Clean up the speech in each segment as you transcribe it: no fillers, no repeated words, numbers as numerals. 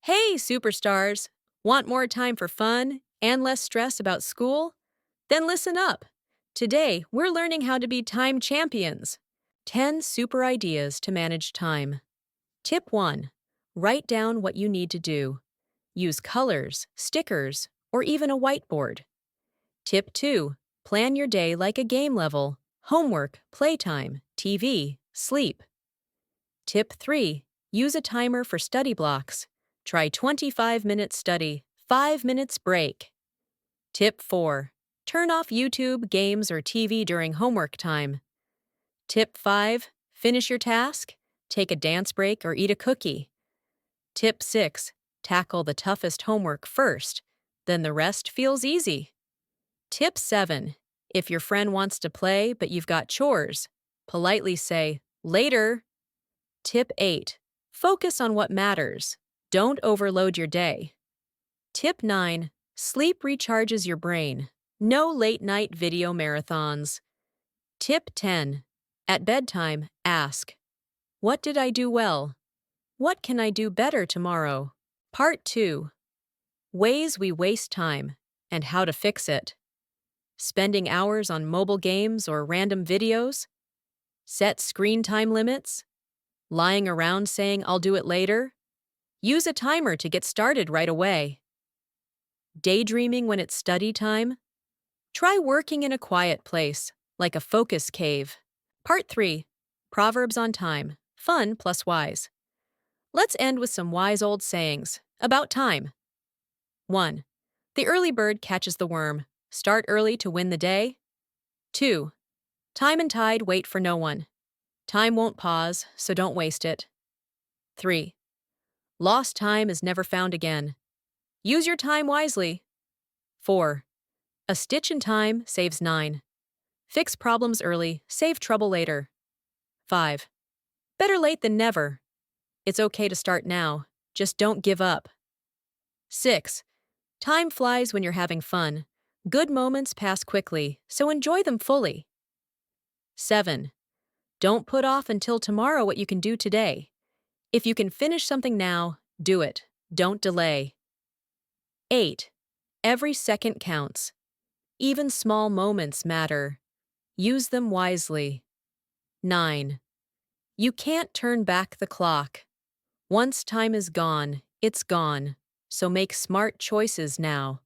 Hey, superstars! Want more time for fun and less stress about school? Then listen up. Today, we're learning how to be time champions. 10 super ideas to manage time. Tip 1. Write down what you need to do. Use colors, stickers, or even a whiteboard. Tip 2. Plan your day like a game level. Homework, playtime, TV, sleep. Tip 3. Use a timer for study blocks. Try 25-minute study, 5 minutes break. Tip 4. Turn off YouTube, games, or TV during homework time. Tip 5. Finish your task. Take a dance break or eat a cookie. Tip 6. Tackle the toughest homework first. Then the rest feels easy. Tip 7. If your friend wants to play but you've got chores, politely say, "Later." Tip 8. Focus on what matters. Don't overload your day. Tip 9. Sleep recharges your brain. No late-night video marathons. Tip 10. At bedtime, ask, "What did I do well? What can I do better tomorrow?" Part 2. Ways we waste time and how to fix it. Spending hours on mobile games or random videos? Set screen time limits? Lying around saying "I'll do it later"? Use a timer to get started right away. Daydreaming when it's study time? Try working in a quiet place, like a focus cave. Part 3. Proverbs on time. Fun plus wise. Let's end with some wise old sayings about time. 1. The early bird catches the worm. Start early to win the day. 2. Time and tide wait for no one. Time won't pause, so don't waste it. 3. Lost time is never found again. Use your time wisely. 4. A stitch in time saves 9. Fix problems early, save trouble later. 5. Better late than never. It's okay to start now, just don't give up. 6. Time flies when you're having fun. Good moments pass quickly, so enjoy them fully. 7. Don't put off until tomorrow what you can do today. If you can finish something now, do it. Don't delay. 8. Every second counts. Even small moments matter. Use them wisely. 9. You can't turn back the clock. Once time is gone, it's gone, so make smart choices now.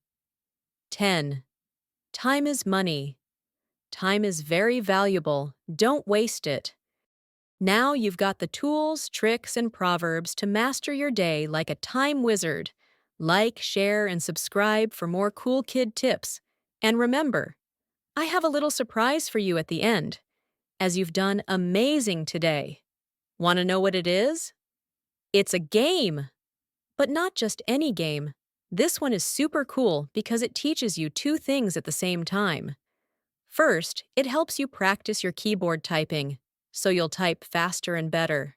10. Time is money. Time is very valuable. Don't waste it. Now you've got the tools, tricks, and proverbs to master your day like a time wizard. Like, share, and subscribe for more cool kid tips. And remember, I have a little surprise for you at the end, as you've done amazing today. Want to know what it is? It's a game! But not just any game. This one is super cool because it teaches you 2 things at the same time. First, it helps you practice your keyboard typing, so you'll type faster and better.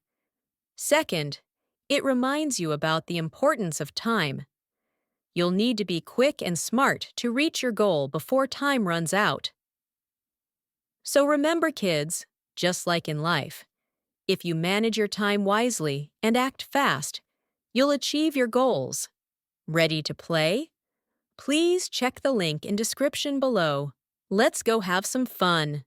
Second, it reminds you about the importance of time. You'll need to be quick and smart to reach your goal before time runs out. So remember, kids, just like in life, if you manage your time wisely and act fast, you'll achieve your goals. Ready to play? Please check the link in description below. Let's go have some fun.